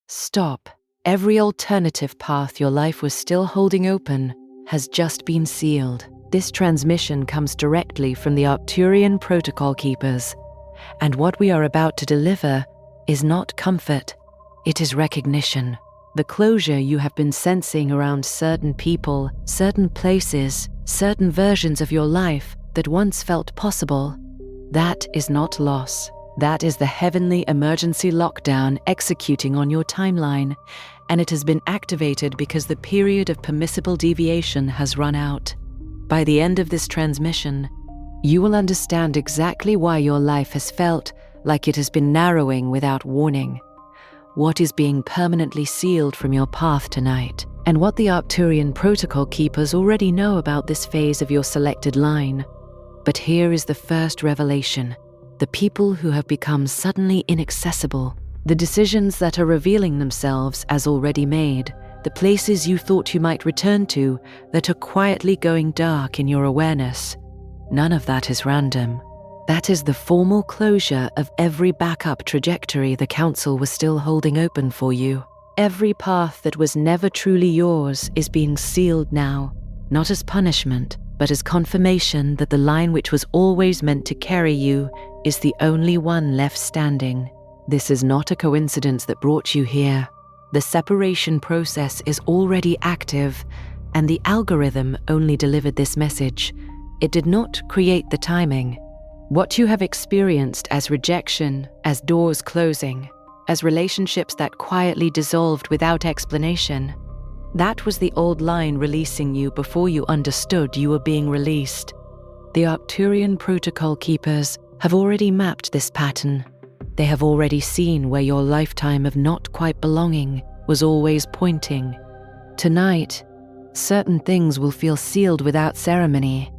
Stop. Every alternative path your life was still holding open has just been sealed. This transmission comes directly from the Arcturian protocol keepers, and what we are about to deliver is not comfort, it is recognition. The closure you have been sensing around certain people, certain places, certain versions of your life that once felt possible, that is not loss. That is the heavenly emergency lockdown executing on your timeline, and it has been activated because the period of permissible deviation has run out. By the end of this transmission, you will understand exactly why your life has felt like it has been narrowing without warning, what is being permanently sealed from your path tonight, and what the Arcturian protocol keepers already know about this phase of your selected line. But here is the first revelation. The people who have become suddenly inaccessible, the decisions that are revealing themselves as already made, the places you thought you might return to that are quietly going dark in your awareness. None of that is random. That is the formal closure of every backup trajectory the Council was still holding open for you. Every path that was never truly yours is being sealed now, not as punishment, but as confirmation that the line which was always meant to carry you is the only one left standing. This is not a coincidence that brought you here. The separation process is already active, and the algorithm only delivered this message. It did not create the timing. What you have experienced as rejection, as doors closing, as relationships that quietly dissolved without explanation, that was the old line releasing you before you understood you were being released. The Arcturian protocol keepers have already mapped this pattern. They have already seen where your lifetime of not quite belonging was always pointing. Tonight, certain things will feel sealed without ceremony.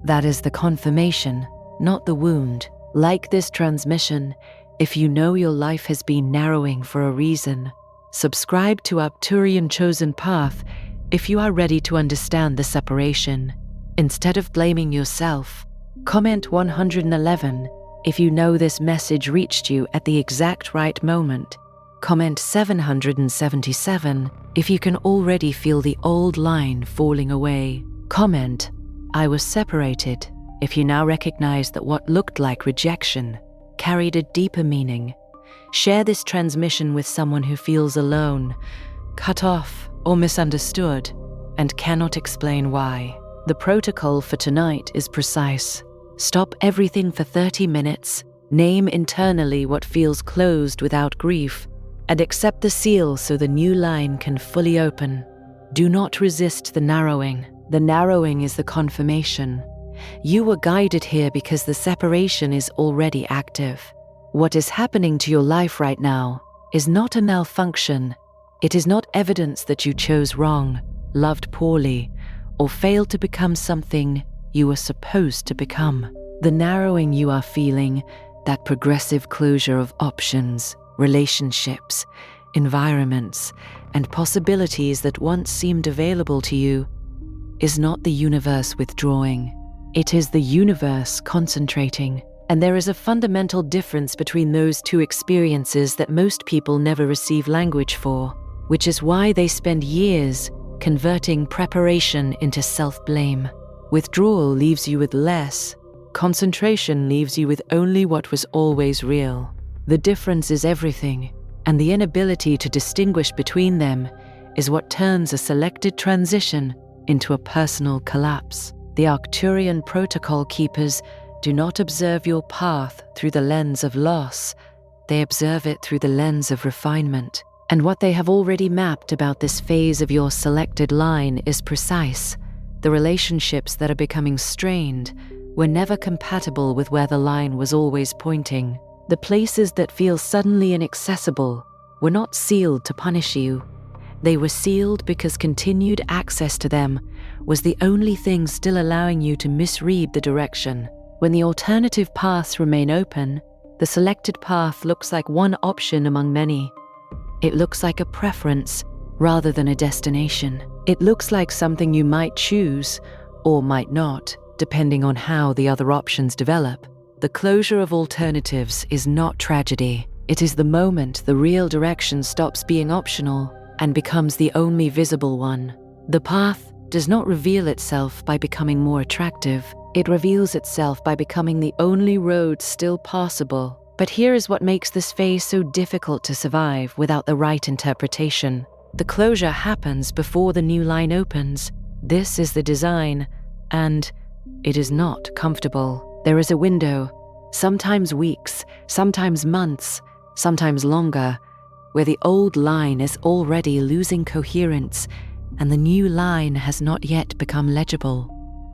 That is the confirmation, not the wound. Like this transmission, if you know your life has been narrowing for a reason, subscribe to Arcturian Chosen Path if you are ready to understand the separation. Instead of blaming yourself, comment 111 if you know this message reached you at the exact right moment. Comment 777 if you can already feel the old line falling away. Comment, I was separated, if you now recognize that what looked like rejection carried a deeper meaning. Share this transmission with someone who feels alone, cut off, or misunderstood, and cannot explain why. The protocol for tonight is precise. Stop everything for 30 minutes, name internally what feels closed without grief, and accept the seal so the new line can fully open. Do not resist the narrowing. The narrowing is the confirmation. You were guided here because the separation is already active. What is happening to your life right now is not a malfunction. It is not evidence that you chose wrong, loved poorly, or failed to become something you were supposed to become. The narrowing you are feeling, that progressive closure of options, relationships, environments, and possibilities that once seemed available to you, is not the universe withdrawing. It is the universe concentrating. And there is a fundamental difference between those two experiences that most people never receive language for, which is why they spend years converting preparation into self-blame. Withdrawal leaves you with less. Concentration leaves you with only what was always real. The difference is everything, and the inability to distinguish between them is what turns a selected transition into a personal collapse. The Arcturian protocol keepers do not observe your path through the lens of loss. They observe it through the lens of refinement. And what they have already mapped about this phase of your selected line is precise. The relationships that are becoming strained were never compatible with where the line was always pointing. The places that feel suddenly inaccessible were not sealed to punish you. They were sealed because continued access to them was the only thing still allowing you to misread the direction. When the alternative paths remain open, the selected path looks like one option among many. It looks like a preference rather than a destination. It looks like something you might choose or might not, depending on how the other options develop. The closure of alternatives is not tragedy. It is the moment the real direction stops being optional and becomes the only visible one. The path does not reveal itself by becoming more attractive. It reveals itself by becoming the only road still possible. But here is what makes this phase so difficult to survive without the right interpretation. The closure happens before the new line opens. This is the design, and it is not comfortable. There is a window, sometimes weeks, sometimes months, sometimes longer, where the old line is already losing coherence and the new line has not yet become legible.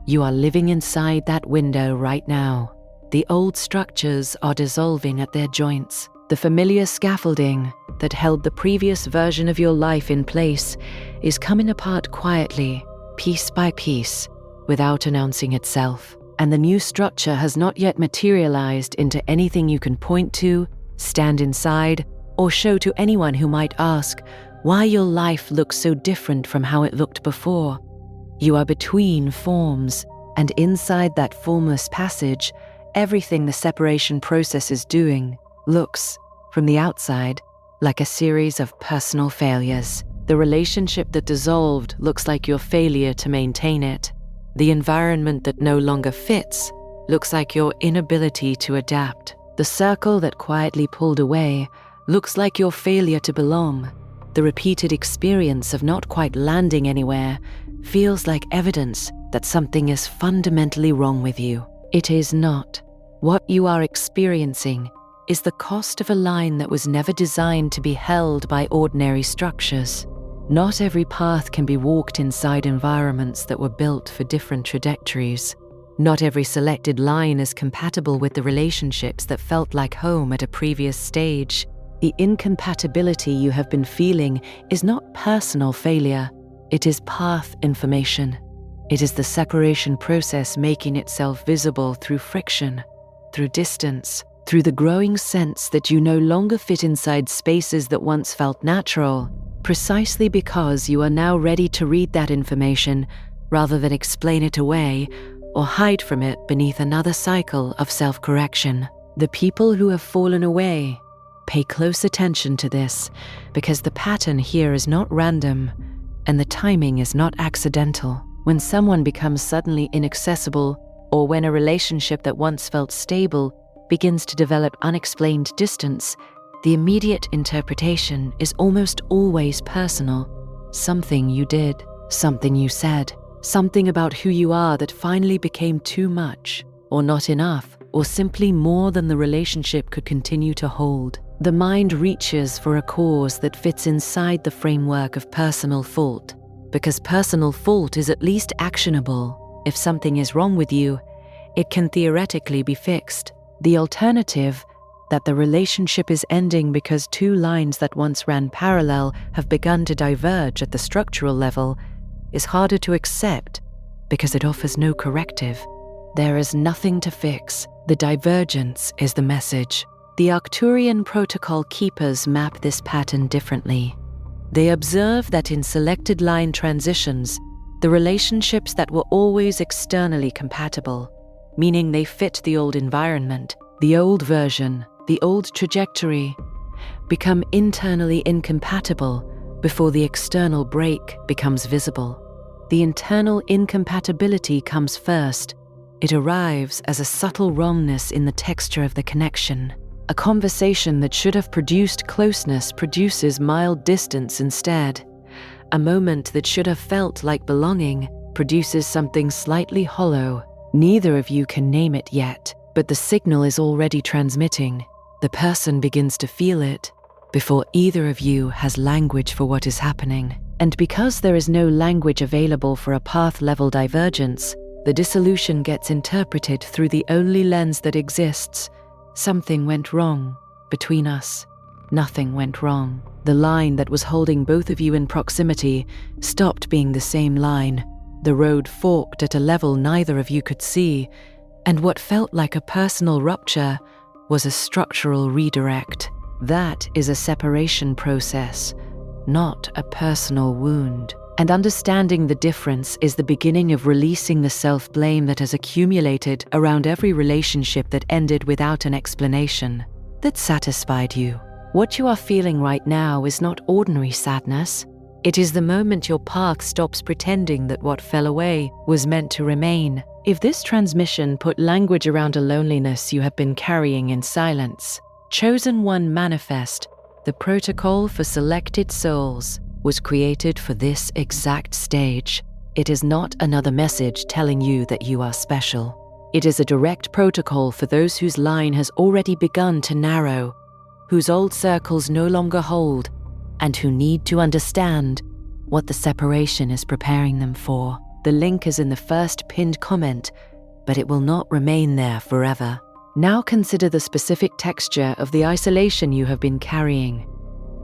You are living inside that window right now. The old structures are dissolving at their joints. The familiar scaffolding that held the previous version of your life in place is coming apart quietly, piece by piece, without announcing itself. And the new structure has not yet materialized into anything you can point to, stand inside, or show to anyone who might ask why your life looks so different from how it looked before. You are between forms, and inside that formless passage, everything the separation process is doing looks, from the outside, like a series of personal failures. The relationship that dissolved looks like your failure to maintain it. The environment that no longer fits looks like your inability to adapt. The circle that quietly pulled away looks like your failure to belong. The repeated experience of not quite landing anywhere feels like evidence that something is fundamentally wrong with you. It is not. What you are experiencing is the cost of a line that was never designed to be held by ordinary structures. Not every path can be walked inside environments that were built for different trajectories. Not every selected line is compatible with the relationships that felt like home at a previous stage. The incompatibility you have been feeling is not personal failure. It is path information. It is the separation process making itself visible through friction, through distance, through the growing sense that you no longer fit inside spaces that once felt natural, precisely because you are now ready to read that information rather than explain it away or hide from it beneath another cycle of self-correction. The people who have fallen away pay close attention to this, because the pattern here is not random and the timing is not accidental. When someone becomes suddenly inaccessible, or when a relationship that once felt stable begins to develop unexplained distance, the immediate interpretation is almost always personal. Something you did, something you said, something about who you are that finally became too much, or not enough, or simply more than the relationship could continue to hold. The mind reaches for a cause that fits inside the framework of personal fault, because personal fault is at least actionable. If something is wrong with you, it can theoretically be fixed. The alternative, that the relationship is ending because two lines that once ran parallel have begun to diverge at the structural level, is harder to accept because it offers no corrective. There is nothing to fix. The divergence is the message. The Arcturian protocol keepers map this pattern differently. They observe that in selected line transitions, the relationships that were always externally compatible, meaning they fit the old environment, the old version, the old trajectory, become internally incompatible before the external break becomes visible. The internal incompatibility comes first. It arrives as a subtle wrongness in the texture of the connection. A conversation that should have produced closeness produces mild distance instead. A moment that should have felt like belonging produces something slightly hollow. Neither of you can name it yet, but the signal is already transmitting. The person begins to feel it before either of you has language for what is happening. And because there is no language available for a path-level divergence, the dissolution gets interpreted through the only lens that exists. Something went wrong between us. Nothing went wrong. The line that was holding both of you in proximity stopped being the same line. The road forked at a level neither of you could see, and what felt like a personal rupture was a structural redirect. That is a separation process, not a personal wound. And understanding the difference is the beginning of releasing the self-blame that has accumulated around every relationship that ended without an explanation. that satisfied you. What you are feeling right now is not ordinary sadness. It is the moment your path stops pretending that what fell away was meant to remain. If this transmission put language around a loneliness you have been carrying in silence, Chosen One Manifest, the protocol for selected souls, was created for this exact stage. It is not another message telling you that you are special. It is a direct protocol for those whose line has already begun to narrow, whose old circles no longer hold, and who need to understand what the separation is preparing them for. The link is in the first pinned comment, but it will not remain there forever. Now consider the specific texture of the isolation you have been carrying,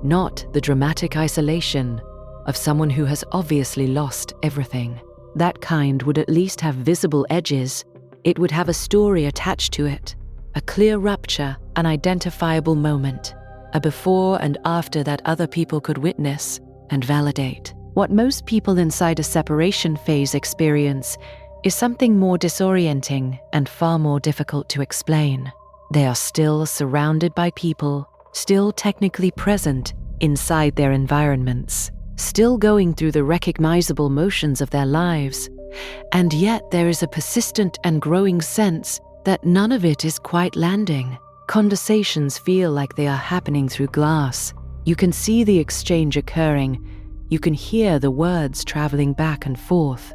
not the dramatic isolation of someone who has obviously lost everything. That kind would at least have visible edges. It would have a story attached to it, a clear rupture, an identifiable moment, a before and after that other people could witness and validate. What most people inside a separation phase experience is something more disorienting and far more difficult to explain. They are still surrounded by people, still technically present inside their environments, still going through the recognizable motions of their lives, and yet there is a persistent and growing sense that none of it is quite landing. Conversations feel like they are happening through glass. You can see the exchange occurring. You can hear the words traveling back and forth.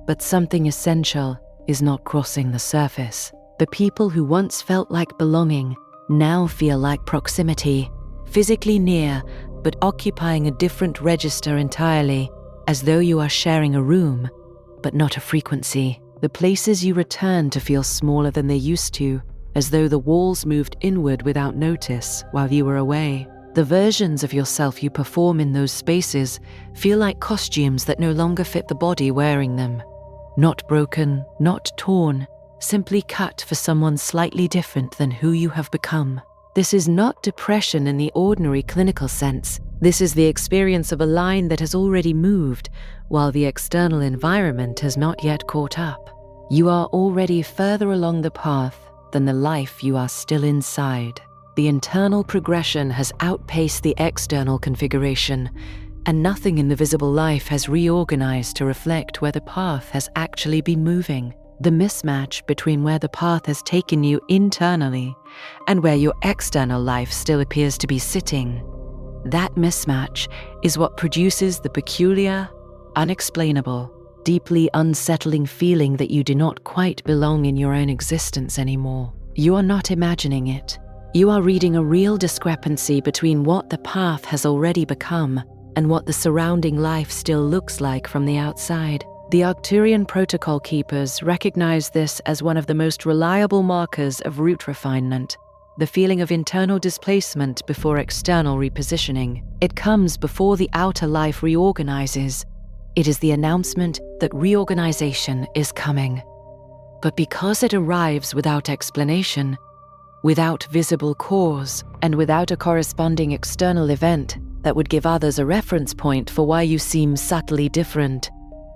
But something essential is not crossing the surface. The people who once felt like belonging now feel like proximity, physically near, but occupying a different register entirely, as though you are sharing a room, but not a frequency. The places you return to feel smaller than they used to, as though the walls moved inward without notice while you were away. The versions of yourself you perform in those spaces feel like costumes that no longer fit the body wearing them. Not broken, not torn, simply cut for someone slightly different than who you have become. This is not depression in the ordinary clinical sense. This is the experience of a line that has already moved, while the external environment has not yet caught up. You are already further along the path than the life you are still inside. The internal progression has outpaced the external configuration, and nothing in the visible life has reorganized to reflect where the path has actually been moving. The mismatch between where the path has taken you internally and where your external life still appears to be sitting, that mismatch is what produces the peculiar, unexplainable, deeply unsettling feeling that you do not quite belong in your own existence anymore. You are not imagining it. You are reading a real discrepancy between what the path has already become and what the surrounding life still looks like from the outside. The Arcturian protocol keepers recognize this as one of the most reliable markers of root refinement, the feeling of internal displacement before external repositioning. It comes before the outer life reorganizes. It is the announcement that reorganization is coming. But because it arrives without explanation, without visible cause, and without a corresponding external event that would give others a reference point for why you seem subtly different,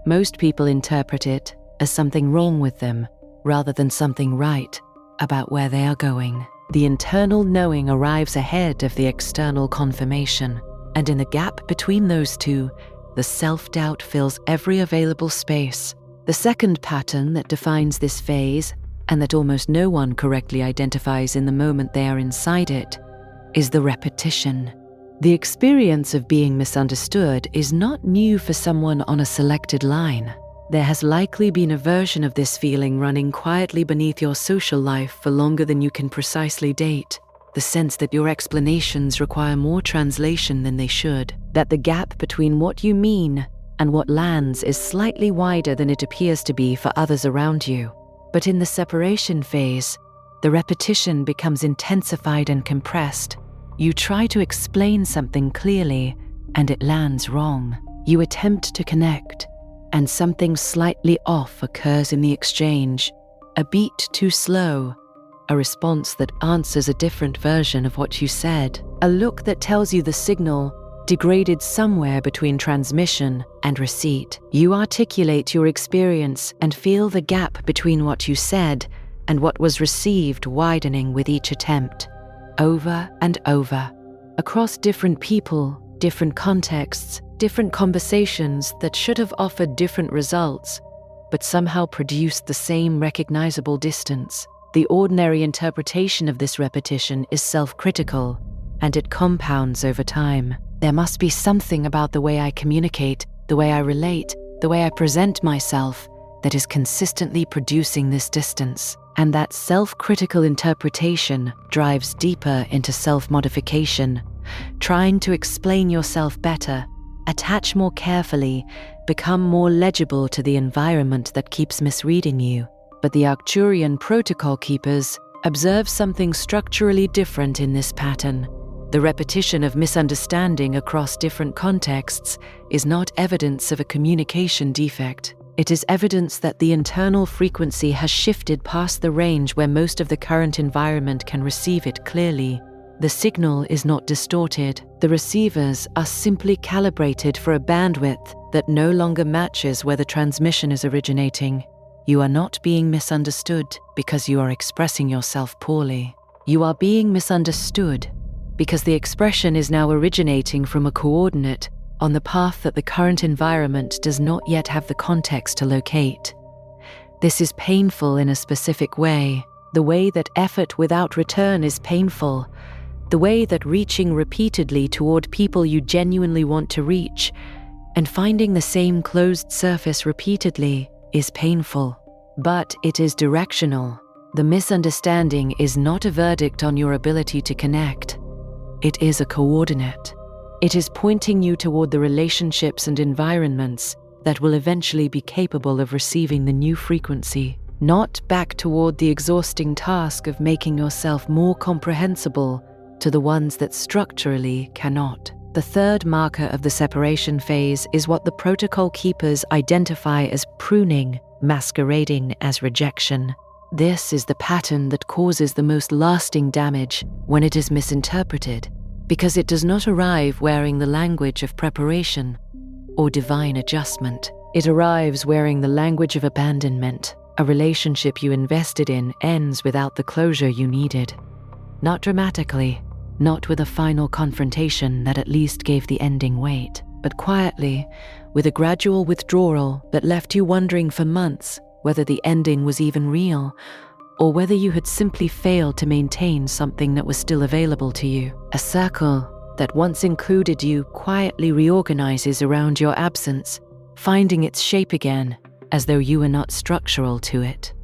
most people interpret it as something wrong with them rather than something right about where they are going. The internal knowing arrives ahead of the external confirmation, and in the gap between those two, the self-doubt fills every available space. The second pattern that defines this phase, and that almost no one correctly identifies in the moment they are inside it, is the repetition. The experience of being misunderstood is not new for someone on a selected line. There has likely been a version of this feeling running quietly beneath your social life for longer than you can precisely date. The sense that your explanations require more translation than they should, that the gap between what you mean and what lands is slightly wider than it appears to be for others around you. But in the separation phase, the repetition becomes intensified and compressed. You try to explain something clearly, and it lands wrong. You attempt to connect, and something slightly off occurs in the exchange. A beat too slow, a response that answers a different version of what you said, a look that tells you the signal degraded somewhere between transmission and receipt. You articulate your experience and feel the gap between what you said and what was received widening with each attempt. over and over, across different people, different contexts, different conversations that should have offered different results, but somehow produced the same recognizable distance. The ordinary interpretation of this repetition is self-critical, and it compounds over time. There must be something about the way I communicate, the way I relate, the way I present myself, that is consistently producing this distance. And that self-critical interpretation drives deeper into self-modification, trying to explain yourself better, attach more carefully, become more legible to the environment that keeps misreading you. But the Arcturian protocol keepers observe something structurally different in this pattern. The repetition of misunderstanding across different contexts is not evidence of a communication defect. It is evidence that the internal frequency has shifted past the range where most of the current environment can receive it clearly. The signal is not distorted. The receivers are simply calibrated for a bandwidth that no longer matches where the transmission is originating. You are not being misunderstood because you are expressing yourself poorly. You are being misunderstood because the expression is now originating from a coordinate on the path that the current environment does not yet have the context to locate. This is painful in a specific way, the way that effort without return is painful, the way that reaching repeatedly toward people you genuinely want to reach and finding the same closed surface repeatedly is painful. But it is directional. The misunderstanding is not a verdict on your ability to connect. It is a coordinate. It is pointing you toward the relationships and environments that will eventually be capable of receiving the new frequency, not back toward the exhausting task of making yourself more comprehensible to the ones that structurally cannot. The third marker of the separation phase is what the protocol keepers identify as pruning, masquerading as rejection. This is the pattern that causes the most lasting damage when it is misinterpreted, because it does not arrive wearing the language of preparation or divine adjustment. It arrives wearing the language of abandonment. A relationship you invested in ends without the closure you needed. Not dramatically, not with a final confrontation that at least gave the ending weight, but quietly, with a gradual withdrawal that left you wondering for months whether the ending was even real, or whether you had simply failed to maintain something that was still available to you. A circle that once included you quietly reorganizes around your absence, finding its shape again, as though you were not structural to it.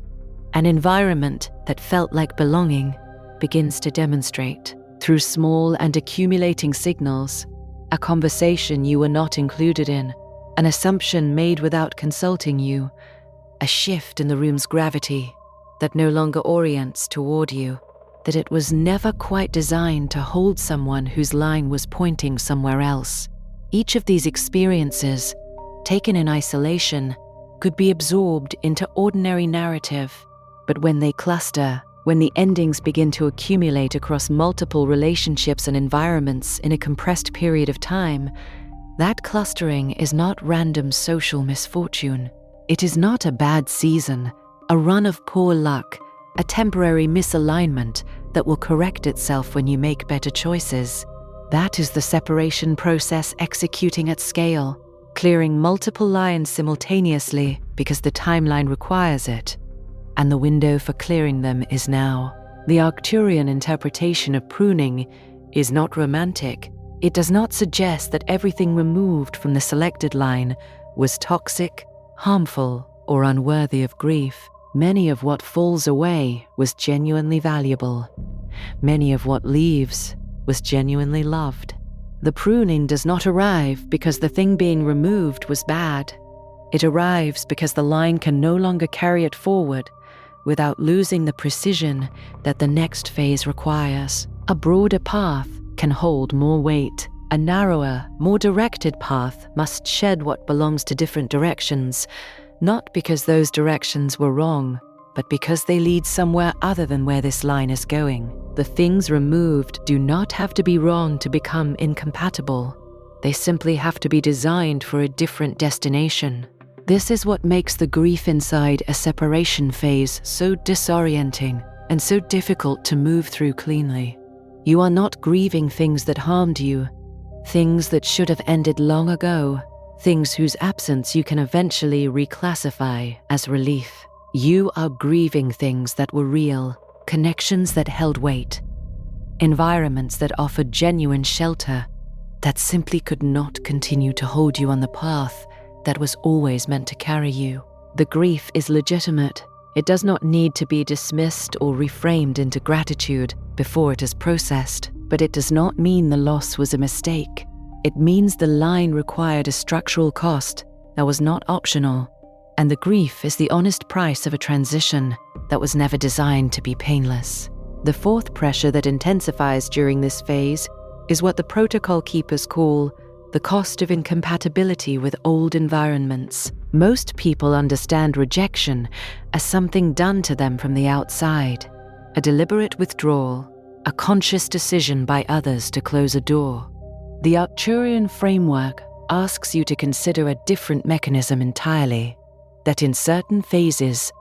An environment that felt like belonging begins to demonstrate, through small and accumulating signals, a conversation you were not included in, an assumption made without consulting you, a shift in the room's gravity that no longer orients toward you, that it was never quite designed to hold someone whose line was pointing somewhere else. Each of these experiences, taken in isolation, could be absorbed into ordinary narrative, but when they cluster, when the endings begin to accumulate across multiple relationships and environments in a compressed period of time, that clustering is not random social misfortune. It is not a bad season, a run of poor luck, a temporary misalignment that will correct itself when you make better choices. That is the separation process executing at scale, clearing multiple lines simultaneously because the timeline requires it, and the window for clearing them is now. The Arcturian interpretation of pruning is not romantic. It does not suggest that everything removed from the selected line was toxic, harmful, or unworthy of grief. Many of what falls away was genuinely valuable. Many of what leaves was genuinely loved. The pruning does not arrive because the thing being removed was bad. It arrives because the line can no longer carry it forward without losing the precision that the next phase requires. A broader path can hold more weight. A narrower, more directed path must shed what belongs to different directions, not because those directions were wrong, but because they lead somewhere other than where this line is going. The things removed do not have to be wrong to become incompatible. They simply have to be designed for a different destination. This is what makes the grief inside a separation phase so disorienting and so difficult to move through cleanly. You are not grieving things that harmed you, things that should have ended long ago, things whose absence you can eventually reclassify as relief. You are grieving things that were real, connections that held weight, environments that offered genuine shelter, that simply could not continue to hold you on the path that was always meant to carry you. The grief is legitimate. It does not need to be dismissed or reframed into gratitude before it is processed, but it does not mean the loss was a mistake. It means the line required a structural cost that was not optional, and the grief is the honest price of a transition that was never designed to be painless. The fourth pressure that intensifies during this phase is what the protocol keepers call the cost of incompatibility with old environments. Most people understand rejection as something done to them from the outside, a deliberate withdrawal, a conscious decision by others to close a door. The Arcturian framework asks you to consider a different mechanism entirely, that in certain phases,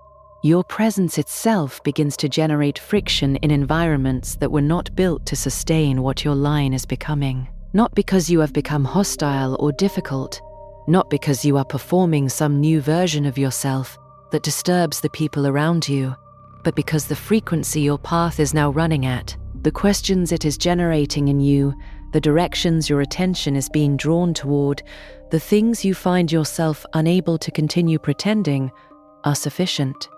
your presence itself begins to generate friction in environments that were not built to sustain what your line is becoming. Not because you have become hostile or difficult, not because you are performing some new version of yourself that disturbs the people around you, but because the frequency your path is now running at, the questions it is generating in you, the directions your attention is being drawn toward, the things you find yourself unable to continue pretending are sufficient,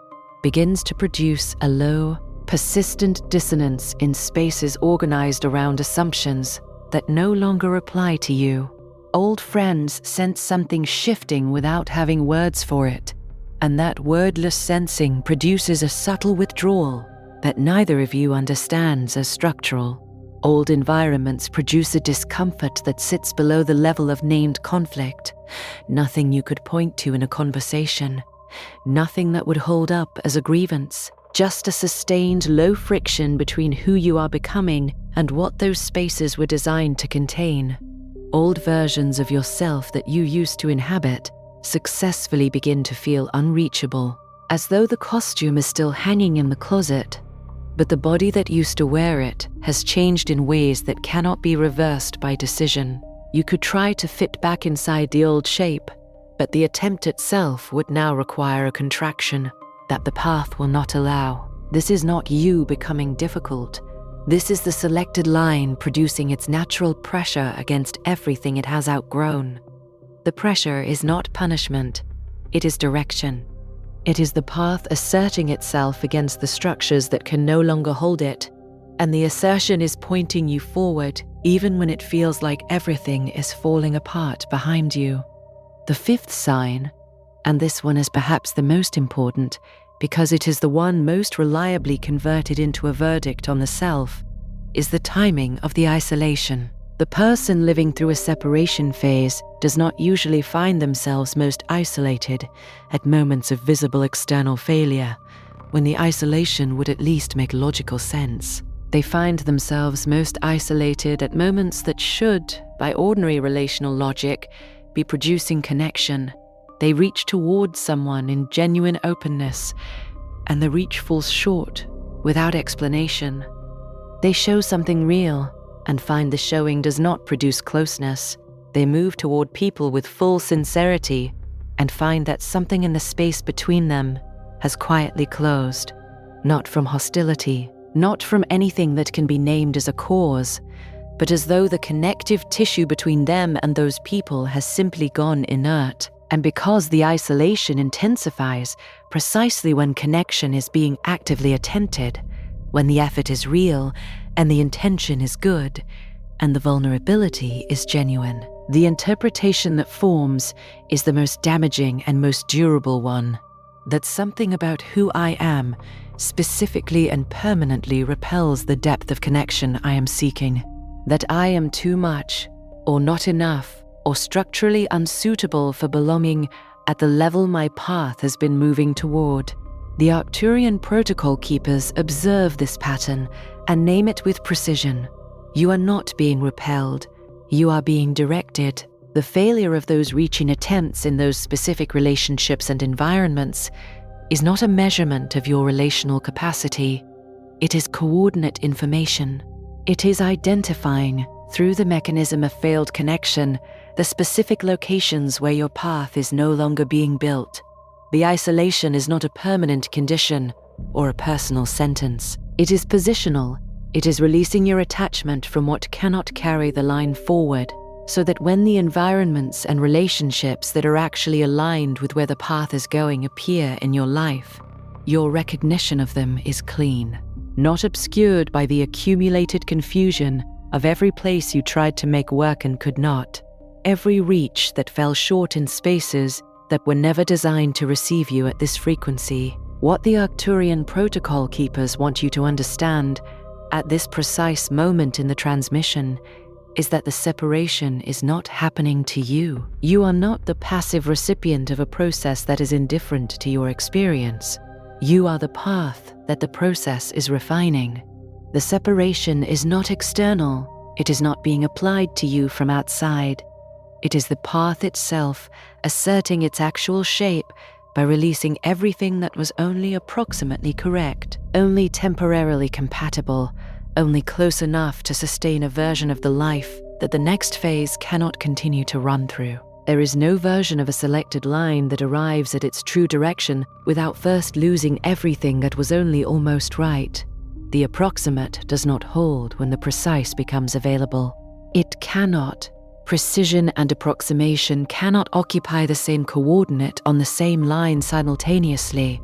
begins to produce a low, persistent dissonance in spaces organized around assumptions that no longer apply to you. Old friends sense something shifting without having words for it, and that wordless sensing produces a subtle withdrawal that neither of you understands as structural. Old environments produce a discomfort that sits below the level of named conflict, nothing you could point to in a conversation, nothing that would hold up as a grievance, just a sustained low friction between who you are becoming and what those spaces were designed to contain. Old versions of yourself that you used to inhabit successfully begin to feel unreachable, as though the costume is still hanging in the closet, but the body that used to wear it has changed in ways that cannot be reversed by decision. You could try to fit back inside the old shape, but the attempt itself would now require a contraction that the path will not allow. This is not you becoming difficult. This is the selected line producing its natural pressure against everything it has outgrown. The pressure is not punishment, it is direction. It is the path asserting itself against the structures that can no longer hold it, and the assertion is pointing you forward even when it feels like everything is falling apart behind you. The fifth sign, and this one is perhaps the most important because it is the one most reliably converted into a verdict on the self, is the timing of the isolation. The person living through a separation phase does not usually find themselves most isolated at moments of visible external failure, when the isolation would at least make logical sense. They find themselves most isolated at moments that should, by ordinary relational logic, be producing connection. They reach towards someone in genuine openness, and the reach falls short without explanation. They show something real, and find the showing does not produce closeness. They move toward people with full sincerity, and find that something in the space between them has quietly closed, not from hostility, not from anything that can be named as a cause, but as though the connective tissue between them and those people has simply gone inert. And because the isolation intensifies precisely when connection is being actively attempted, when the effort is real and the intention is good and the vulnerability is genuine, the interpretation that forms is the most damaging and most durable one, that something about who I am specifically and permanently repels the depth of connection I am seeking, that I am too much or not enough or structurally unsuitable for belonging at the level my path has been moving toward. The Arcturian protocol keepers observe this pattern and name it with precision. You are not being repelled, you are being directed. The failure of those reaching attempts in those specific relationships and environments is not a measurement of your relational capacity. It is coordinate information. It is identifying, through the mechanism of failed connection, the specific locations where your path is no longer being built. The isolation is not a permanent condition or a personal sentence. It is positional. It is releasing your attachment from what cannot carry the line forward, so that when the environments and relationships that are actually aligned with where the path is going appear in your life, your recognition of them is clean, not obscured by the accumulated confusion of every place you tried to make work and could not, every reach that fell short in spaces that were never designed to receive you at this frequency. What the Arcturian protocol keepers want you to understand at this precise moment in the transmission is that the separation is not happening to you. You are not the passive recipient of a process that is indifferent to your experience. You are the path that the process is refining. The separation is not external. It is not being applied to you from outside. It is the path itself asserting its actual shape by releasing everything that was only approximately correct, only temporarily compatible, only close enough to sustain a version of the life that the next phase cannot continue to run through. There is no version of a selected line that arrives at its true direction without first losing everything that was only almost right. The approximate does not hold when the precise becomes available. It cannot. Precision and approximation cannot occupy the same coordinate on the same line simultaneously,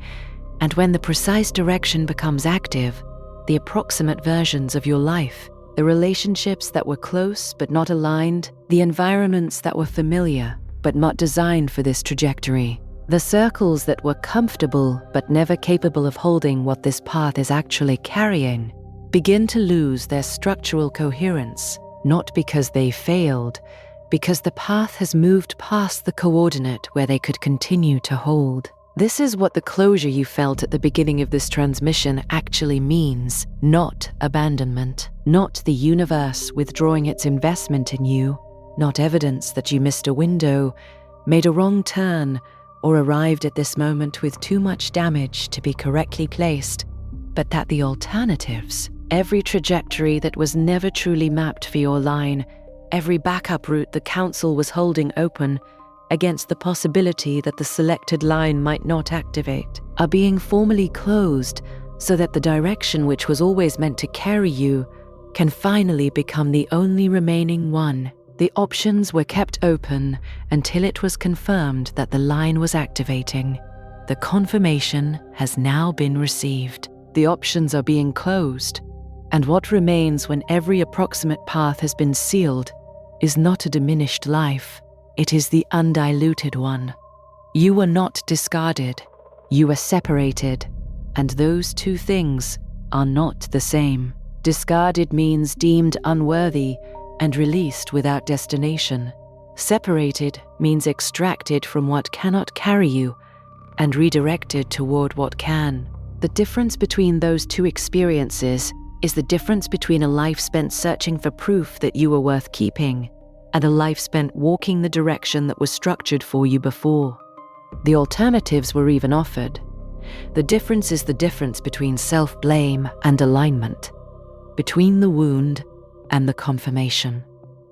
and when the precise direction becomes active, the approximate versions of your life, the relationships that were close but not aligned, the environments that were familiar but not designed for this trajectory, the circles that were comfortable but never capable of holding what this path is actually carrying, begin to lose their structural coherence, not because they failed, because the path has moved past the coordinate where they could continue to hold. This is what the closure you felt at the beginning of this transmission actually means, not abandonment, not the universe withdrawing its investment in you, not evidence that you missed a window, made a wrong turn, or arrived at this moment with too much damage to be correctly placed, but that the alternatives, every trajectory that was never truly mapped for your line, every backup route the council was holding open against the possibility that the selected line might not activate, are being formally closed so that the direction which was always meant to carry you can finally become the only remaining one. The options were kept open until it was confirmed that the line was activating. The confirmation has now been received. The options are being closed, and what remains when every approximate path has been sealed is not a diminished life. It is the undiluted one. You were not discarded. You were separated, and those two things are not the same. Discarded means deemed unworthy and released without destination. Separated means extracted from what cannot carry you and redirected toward what can. The difference between those two experiences is the difference between a life spent searching for proof that you were worth keeping and a life spent walking the direction that was structured for you before. The alternatives were even offered. The difference is the difference between self-blame and alignment, between the wound and the confirmation.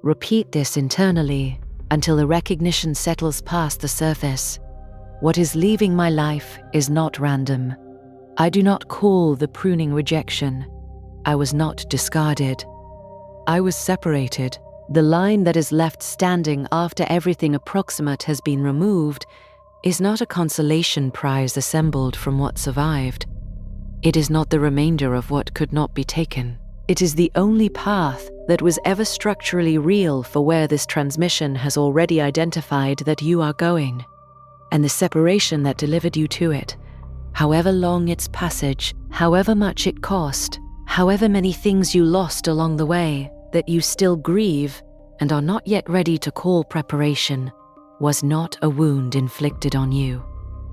Repeat this internally until the recognition settles past the surface. What is leaving my life is not random. I do not call the pruning rejection. I was not discarded. I was separated. The line that is left standing after everything approximate has been removed is not a consolation prize assembled from what survived. It is not the remainder of what could not be taken. It is the only path that was ever structurally real for where this transmission has already identified that you are going, and the separation that delivered you to it, however long its passage, however much it cost, however many things you lost along the way, that you still grieve and are not yet ready to call preparation, was not a wound inflicted on you.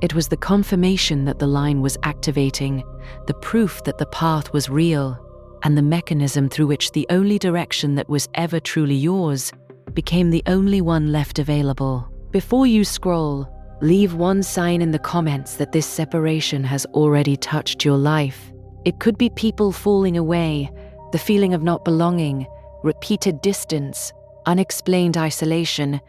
It was the confirmation that the line was activating, the proof that the path was real, and the mechanism through which the only direction that was ever truly yours became the only one left available. Before you scroll, leave one sign in the comments that this separation has already touched your life. It could be people falling away, The feeling of not belonging, repeated distance, unexplained isolation,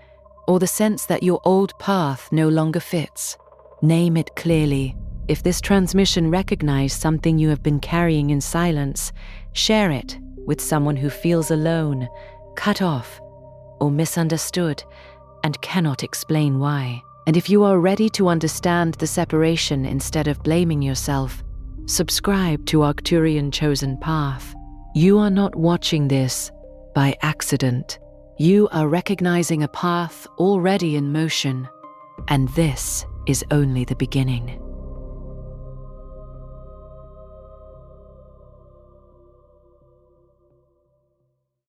or the sense that your old path no longer fits. Name it clearly. If this transmission recognizes something you have been carrying in silence, share it with someone who feels alone, cut off, or misunderstood, and cannot explain why. And if you are ready to understand the separation instead of blaming yourself, subscribe to Arcturian Chosen Path. You are not watching this by accident. You are recognizing a path already in motion, and this is only the beginning.